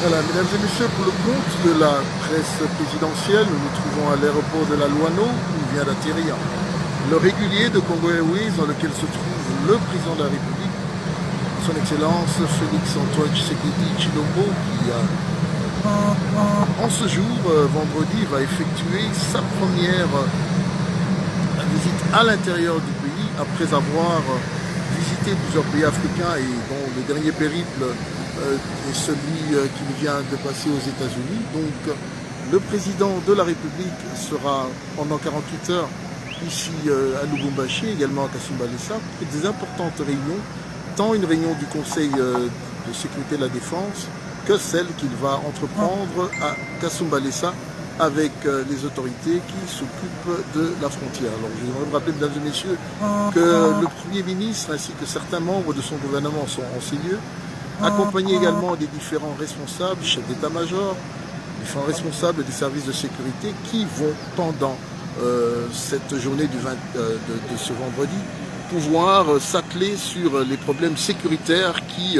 Voilà, mesdames et messieurs, pour le compte de la presse présidentielle, nous nous trouvons à l'aéroport de la Luano, où vient d'atterrir le régulier de Congo Airways, dans lequel se trouve le président de la République, son Excellence Félix Antoine Tshisekedi Tshilombo, qui, en ce jour, vendredi, va effectuer sa première visite à l'intérieur du pays, après avoir visité plusieurs pays africains et dont le dernier périple est celui qu'il vient de passer aux États-Unis. Donc le président de la République sera pendant 48 heures ici à Lubumbashi, également à Kasumbalesa, pour des importantes réunions, tant une réunion du Conseil de sécurité de la défense que celle qu'il va entreprendre à Kasumbalesa avec les autorités qui s'occupent de la frontière. Alors je voudrais vous rappeler, mesdames et messieurs, que le Premier ministre ainsi que certains membres de son gouvernement sont en ces lieux, accompagné également des différents responsables, chefs d'état-major, différents responsables des services de sécurité qui vont, pendant cette journée de ce vendredi, pouvoir s'atteler sur les problèmes sécuritaires qui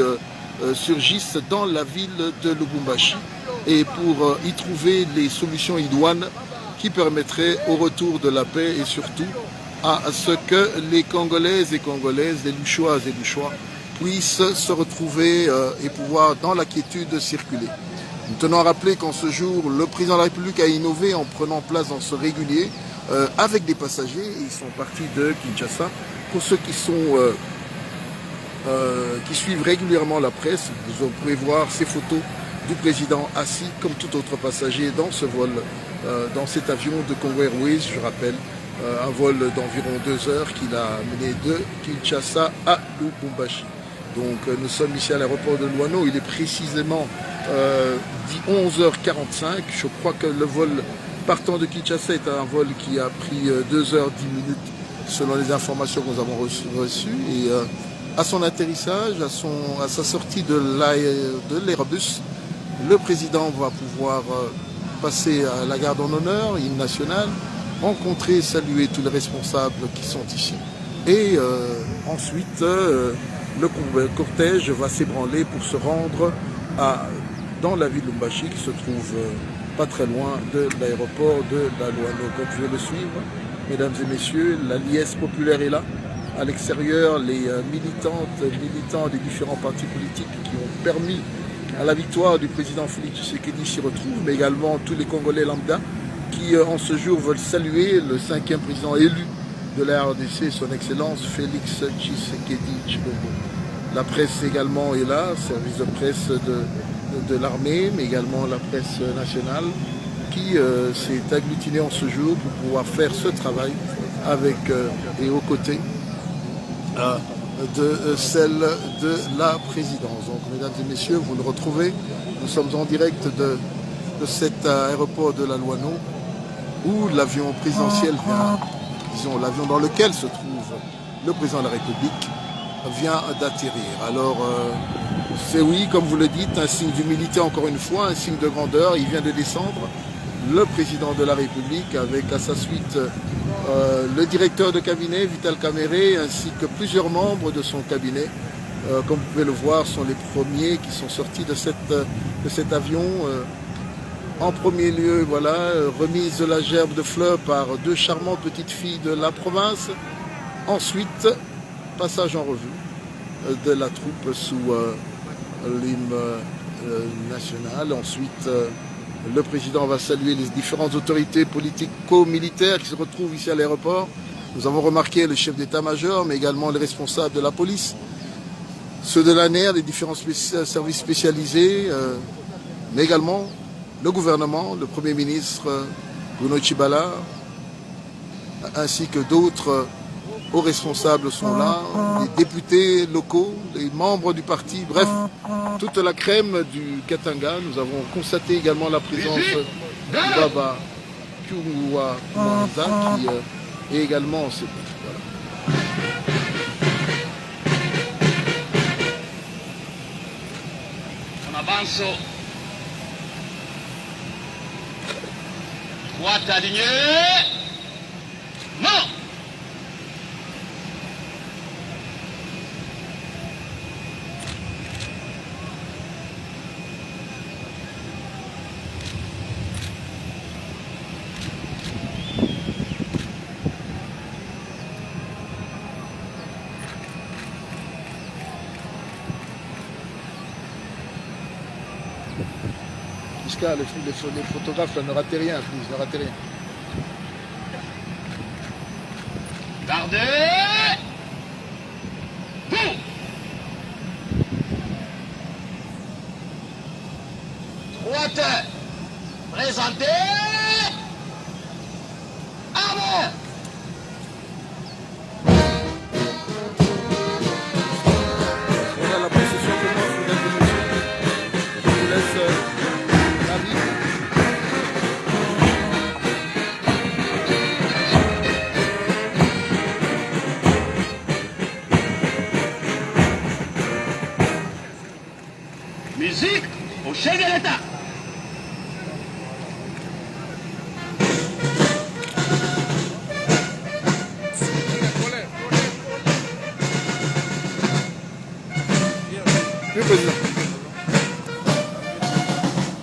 surgissent dans la ville de Lubumbashi et pour y trouver les solutions idoines qui permettraient au retour de la paix et surtout à ce que les Congolaises et Congolaises, les Luchoises et Luchois puissent se retrouver et pouvoir dans la quiétude circuler. Nous tenons à rappeler qu'en ce jour, le président de la République a innové en prenant place dans ce régulier avec des passagers. Ils sont partis de Kinshasa. Pour ceux qui suivent régulièrement la presse, vous pouvez voir ces photos du président assis comme tout autre passager dans ce vol, dans cet avion de Congo Airways, je rappelle, un vol d'environ 2 heures qu'il a mené de Kinshasa à Lubumbashi. Donc nous sommes ici à l'aéroport de Luano, il est précisément 11h45. Je crois que le vol partant de Kinshasa est un vol qui a pris 2h10 selon les informations que nous avons reçues. Et à son atterrissage, à sa sortie de l'Airbus, le président va pouvoir passer à la garde en honneur, hymne national, rencontrer, saluer tous les responsables qui sont ici. Et ensuite, le cortège va s'ébranler pour se rendre dans la ville de Lubumbashi, qui se trouve pas très loin de l'aéroport de la Luano. Comme vous pouvez le suivre, mesdames et messieurs, la liesse populaire est là. À l'extérieur, les militants des différents partis politiques qui ont permis à la victoire du président Félix Tshisekedi s'y retrouvent, mais également tous les Congolais lambda qui, en ce jour, veulent saluer le 5e président élu de la RDC, son Excellence Félix Tshisekedi Tshilombo. La presse également est là, service de presse de l'armée, mais également la presse nationale, qui s'est agglutinée en ce jour pour pouvoir faire ce travail avec et aux côtés de celle de la présidence. Donc, mesdames et messieurs, vous le retrouvez, nous sommes en direct de cet aéroport de la Luano, où l'avion présidentiel vient, disons l'avion dans lequel se trouve le président de la République, vient d'atterrir. Alors, c'est oui, comme vous le dites, un signe d'humilité encore une fois, un signe de grandeur. Il vient de descendre, le président de la République, avec à sa suite le directeur de cabinet, Vital Kamerhe, ainsi que plusieurs membres de son cabinet. Comme vous pouvez le voir, sont les premiers qui sont sortis de cet avion. En premier lieu, voilà, remise de la gerbe de fleurs par 2 charmantes petites filles de la province. Ensuite, passage en revue de la troupe sous l'hymne national. Ensuite, le président va saluer les différentes autorités politico-militaires qui se retrouvent ici à l'aéroport. Nous avons remarqué le chef d'état-major, mais également les responsables de la police, ceux de l'ANR, les différents services spécialisés, mais également le gouvernement, le Premier ministre Bruno Tshibala, ainsi que d'autres hauts responsables sont là, les députés locaux, les membres du parti, bref, toute la crème du Katanga. Nous avons constaté également la présence de Baba Kyungwa Mwanza qui est également en ce voilà. On avance. Droite alignée. Non. Jusqu'à les photographes là, ne ratez rien, please, ne ratez rien. Gardez. Pour. Droite. Présentez. Arme. On a la possession de moi, mesdames et messieurs. Je vous laisse la vie. Musique au chef de l'État. Oui, président.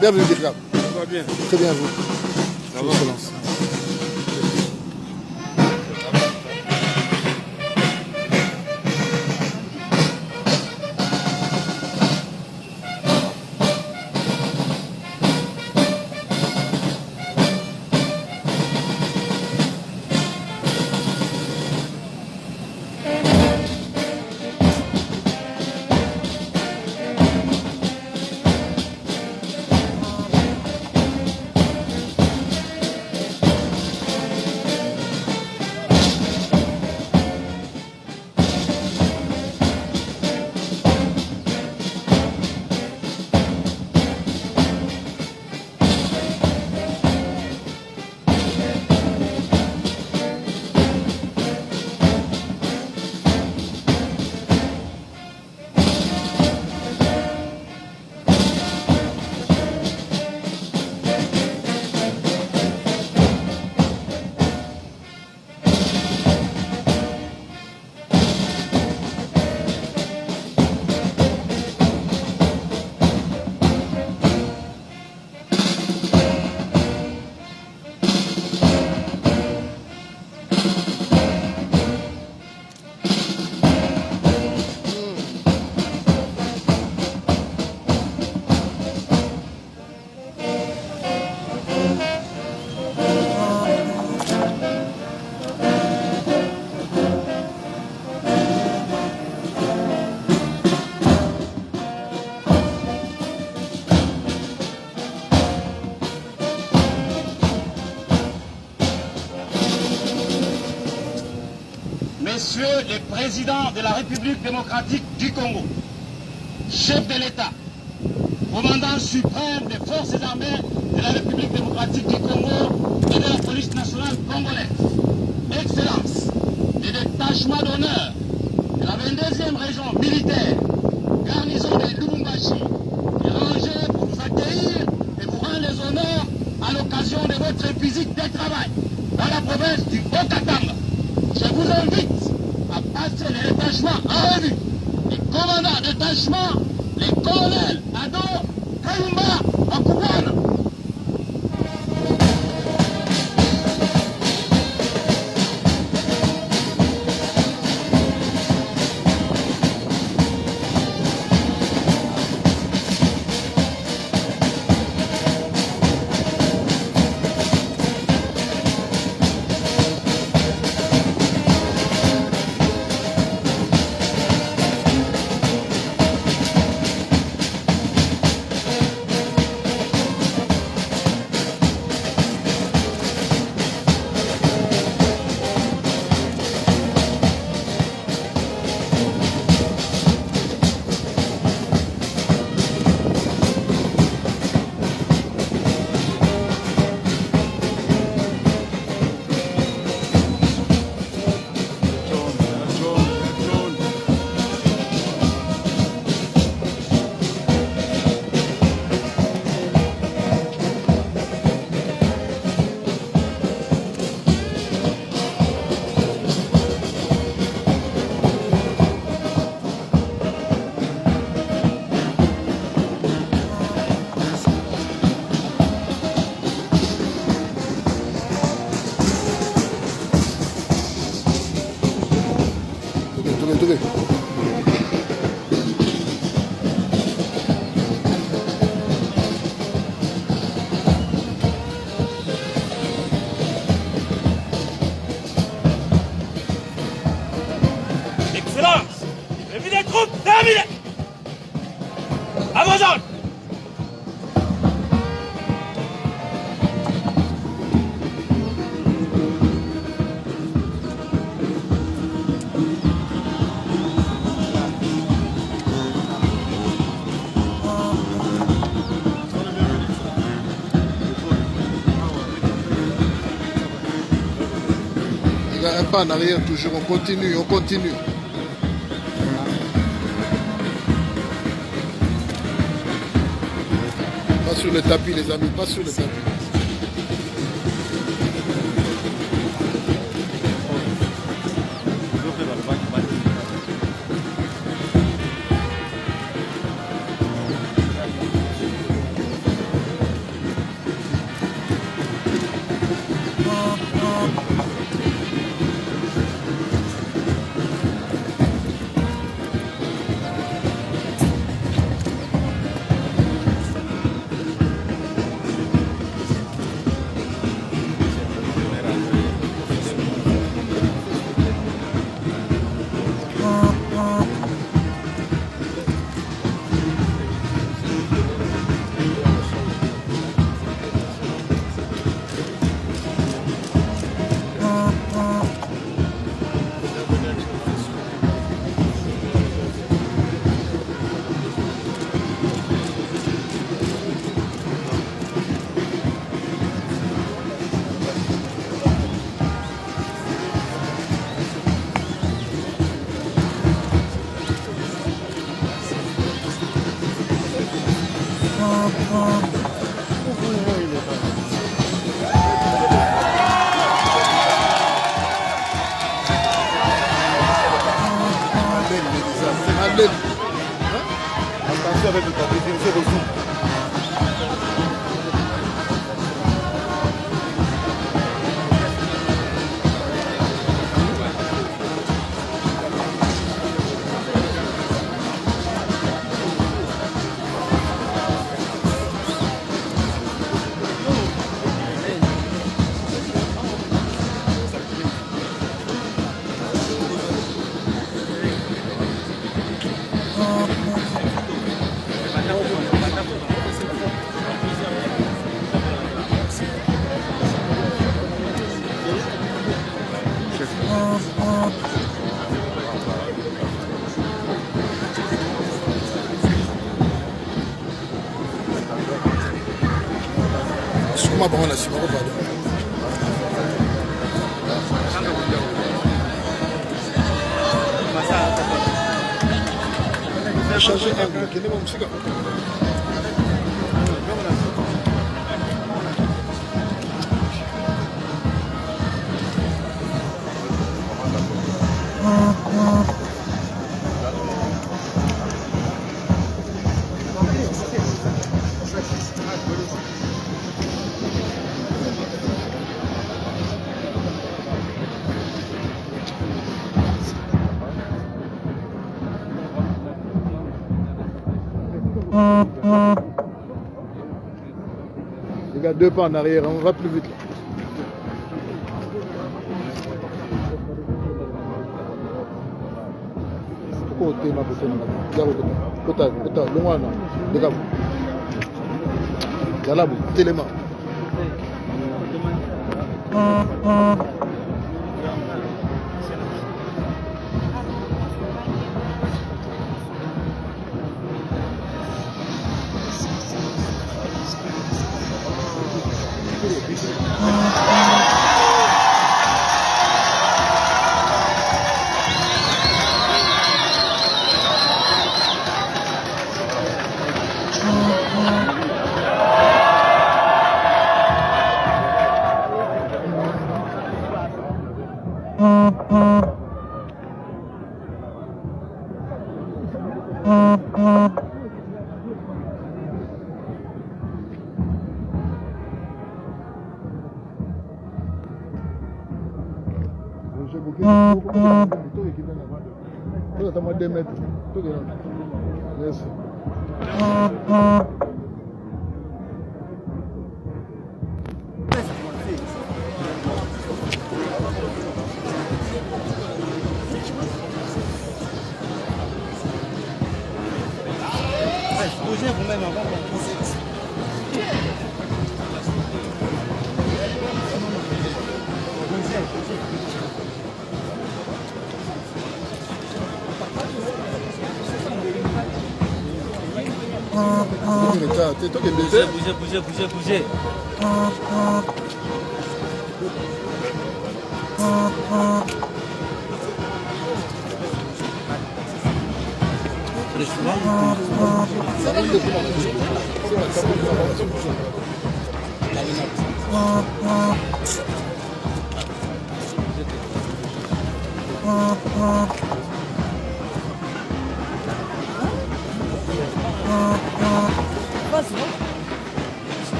Bienvenue, Birgam. Ça va bien. Très bien, vous. Ça va. Excellence. Messieurs les présidents de la République démocratique du Congo, chef de l'État, commandant suprême des forces armées de la République démocratique du Congo et de la police nationale congolaise, Excellences, les détachements d'honneur de la 22e région militaire, garnison de Lubumbashi, est rangé pour vous accueillir et vous rendre les honneurs à l'occasion de votre visite de travail dans la province du Haut-Katanga. Je vous invite à passer les détachements en revue. Les commandants de détachement, les colonels Ado, Kayumba, Akubwana. À vos ordres. Il y a un pas en arrière toujours, on continue, on continue. Pas sur le tapis les amis, pas sur le tapis. Attention avec le papier, c'est reçu. Sukuma bango na nsima kobala. Changer angle, kende ba musika. Les gars, 2 pas en arrière, on va plus vite là. Côté ma côté na côté longwana dekabu dalabu telema Estamos 2 metros. Eso. bougez vous-même avant. Bougez.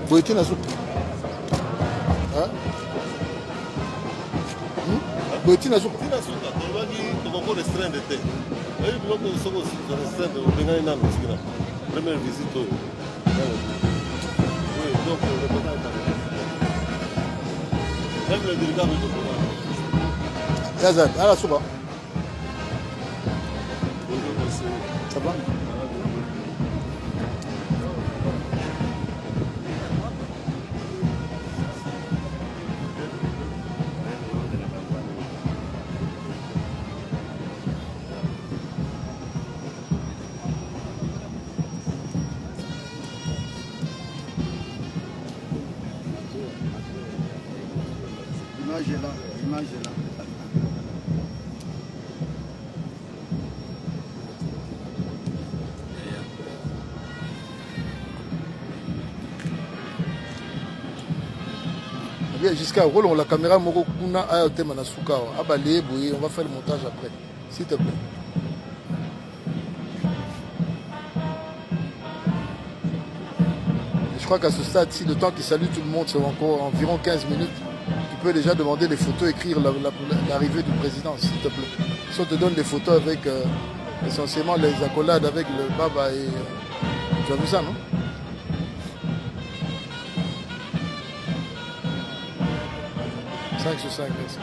Boyetina soupe. Hein? Boyetina soupe. Tina suka tolwaki tokoko restreindre te oyebi biloko soko restreindre obengani nano sikina première visite oyo donc même le délicat metokona Yazan, à la soupe. Ça va? L'image est là. Bien, jusqu'à rôle, la caméra Moko Kuna a été Manasuka. On va faire le montage après. S'il te plaît. Je crois qu'à ce stade-ci, le temps qu'il salue tout le monde, c'est encore environ 15 minutes. Tu peux déjà demander les photos, écrire l'arrivée du président, s'il te plaît. Si on te donne des photos avec essentiellement les accolades avec le Baba et... tu as vu ça, non? « 5 sur 5, merci.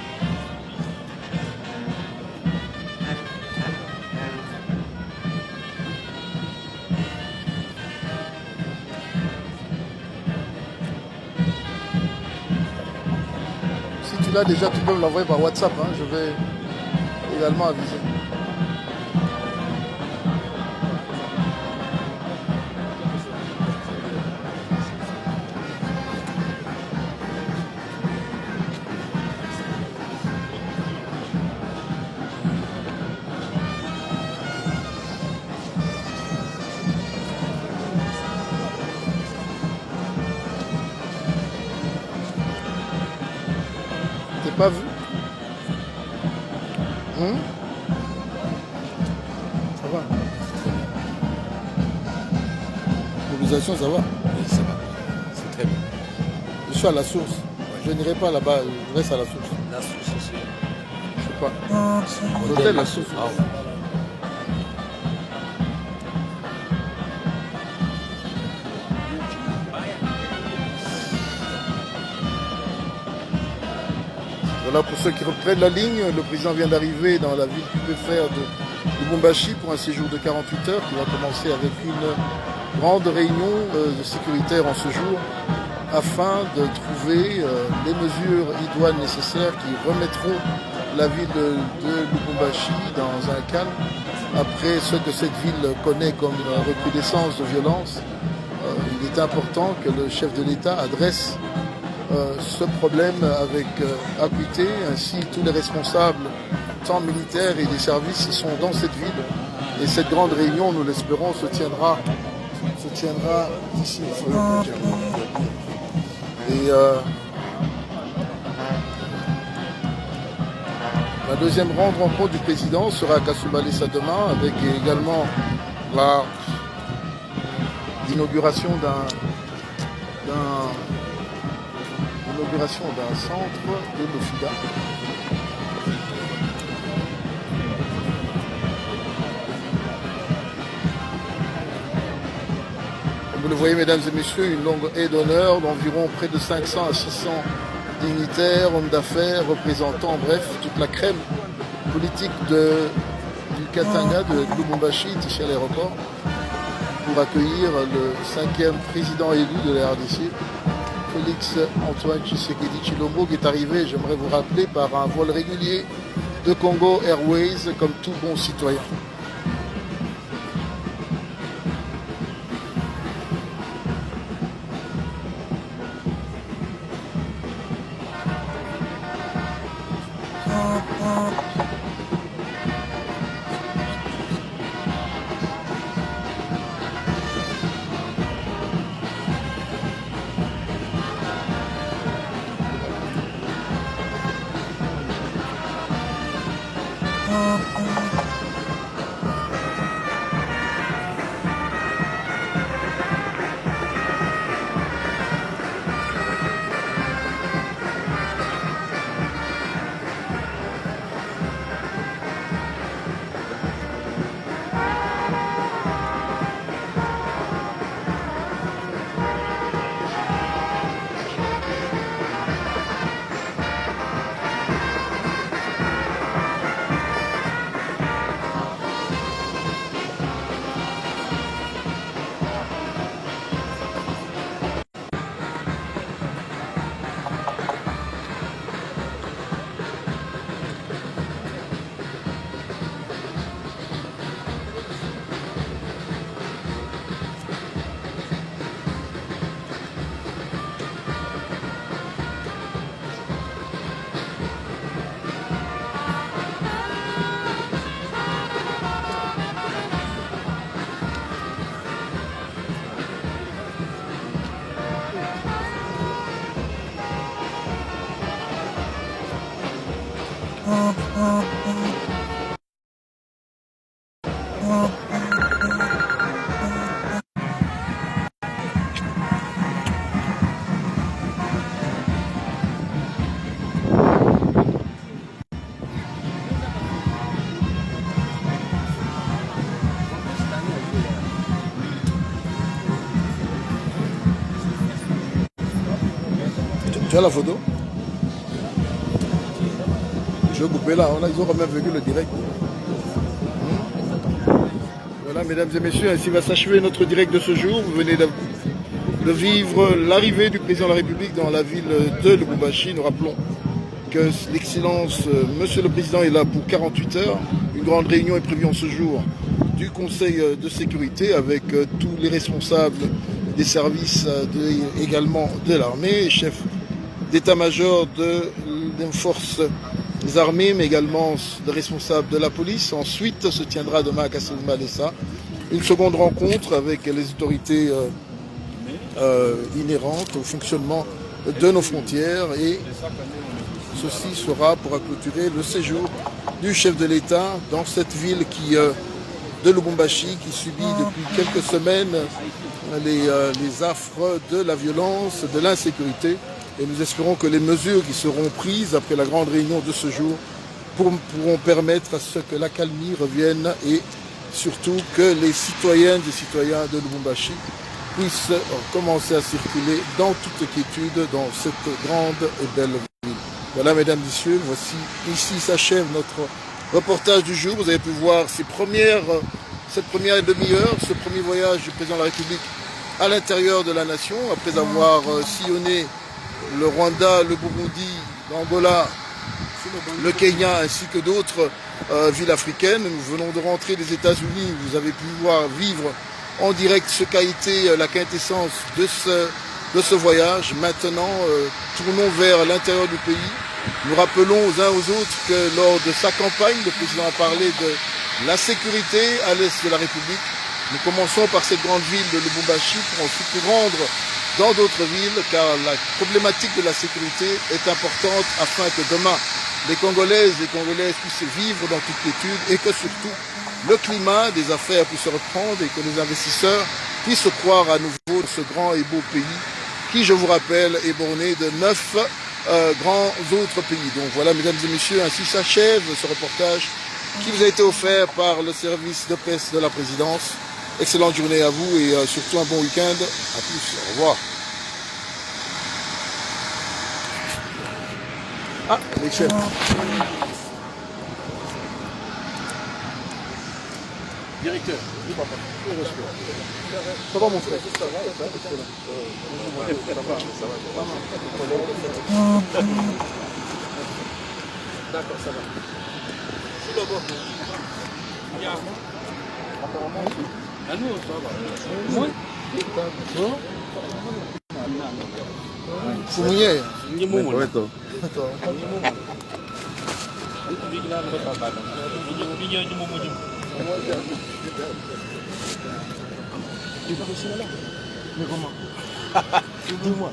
Si tu l'as déjà, tu peux me l'envoyer par WhatsApp. Hein. Je vais également aviser. T'es pas vu? Ça va? Mobilisation, ça va? Oui, ça va. C'est très bien. Je suis à la source. Je n'irai pas là-bas, je reste à la source. La source aussi. Je sais pas. L'hôtel, la source. Ah, ouais. Voilà pour ceux qui reprennent la ligne, le président vient d'arriver dans la ville pupéfère de Lubumbashi pour un séjour de 48 heures qui va commencer avec une grande réunion sécuritaire en ce jour afin de trouver les mesures idoines nécessaires qui remettront la ville de Lubumbashi dans un calme après ce que cette ville connaît comme recrudescence de violence. Il est important que le chef de l'État adresse ce problème avec acuité, ainsi tous les responsables, tant militaires et des services, sont dans cette ville. Et cette grande réunion, nous l'espérons, se tiendra ici. Et la deuxième grande rencontre du président sera à Kasumbalesa demain, avec également l'inauguration d'un centre de l'OFIDA voyez, mesdames et messieurs, une longue haie d'honneur d'environ près de 500 à 600 dignitaires, hommes d'affaires, représentants, bref, toute la crème politique du Katanga, de Lubumbashi, ici à l'aéroport, pour accueillir le 5e président élu de la RDC, Félix Antoine Tshisekedi Tshilombo, qui est arrivé, j'aimerais vous rappeler, par un vol régulier de Congo Airways, comme tout bon citoyen. Tu as la photo? Je vais couper là, ils ont quand même vécu le direct. Voilà, mesdames et messieurs, ainsi va s'achever notre direct de ce jour. Vous venez de vivre l'arrivée du président de la République dans la ville de Lubumbashi. Nous rappelons que l'excellence, monsieur le président est là pour 48 heures. Une grande réunion est prévue en ce jour du Conseil de sécurité avec tous les responsables des services également de l'armée, chefs d'état-major des forces armées, mais également de responsables de la police. Ensuite se tiendra demain à Kassaoumalessa une seconde rencontre avec les autorités inhérentes au fonctionnement de nos frontières, et ceci sera pour clôturer le séjour du chef de l'État dans cette ville de Lubumbashi qui subit depuis quelques semaines les affres de la violence, de l'insécurité. Et nous espérons que les mesures qui seront prises après la grande réunion de ce jour pourront permettre à ce que la calmie revienne, et surtout que les citoyennes et citoyens de Lubumbashi puissent commencer à circuler dans toute quiétude dans cette grande et belle ville. Voilà, mesdames et messieurs, voici, ici s'achève notre reportage du jour. Vous avez pu voir cette première demi-heure, ce premier voyage du président de la République à l'intérieur de la nation, après avoir sillonné le Rwanda, le Burundi, l'Angola, le Kenya ainsi que d'autres villes africaines. Nous venons de rentrer des États-Unis. Vous avez pu vivre en direct ce qu'a été la quintessence de ce voyage. Maintenant, tournons vers l'intérieur du pays. Nous rappelons aux uns aux autres que lors de sa campagne, le président a parlé de la sécurité à l'est de la République. Nous commençons par cette grande ville de Lubumbashi pour ensuite nous rendre dans d'autres villes, car la problématique de la sécurité est importante afin que demain, les Congolaises et les Congolaises puissent vivre dans toute quiétude, et que surtout le climat des affaires puisse se reprendre et que les investisseurs puissent croire à nouveau ce grand et beau pays qui, je vous rappelle, est borné de 9 grands autres pays. Donc voilà, mesdames et messieurs, ainsi s'achève ce reportage qui vous a été offert par le service de presse de la présidence. Excellente journée à vous et surtout un bon week-end. À tous. Au revoir. Ah, les chefs. Directeur, oui papa. Ça va mon frère? Ça va, d'accord, ça va. C'est d'abord. Apparemment, à nous, ça va. Moi? Fumunye. Mais comment? Dis-moi.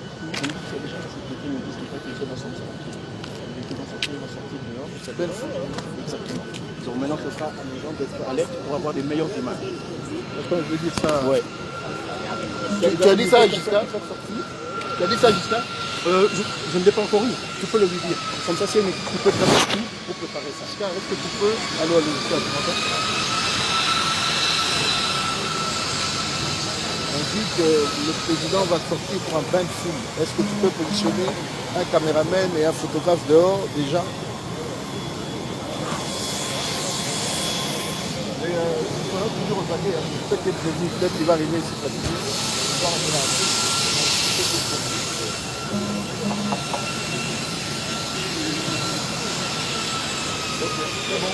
Belle fou. Exactement. Donc maintenant, ce sera à nos gens d'être alertes pour avoir des meilleures images. Attends, je veux dire ça. Ouais. Tu as dit ça à Giscard? Tu as dit ça à Giscard? Je ne l'ai pas encore eu. Tu peux le lui dire. Comme ça, c'est une équipe qui peut faire tout pour préparer ça. Giscard, est-ce que tu peux... Allô, Giscard, tu m'entends? On dit que le président va sortir pour un bain de foule. Est-ce que tu peux positionner un caméraman et un photographe dehors déjà? Et il faudra toujours au paquet. Peut-être qu'il est prévenu, peut-être qu'il va arriver ici près d'ici. On va rentrer dans la foule. C'est bon.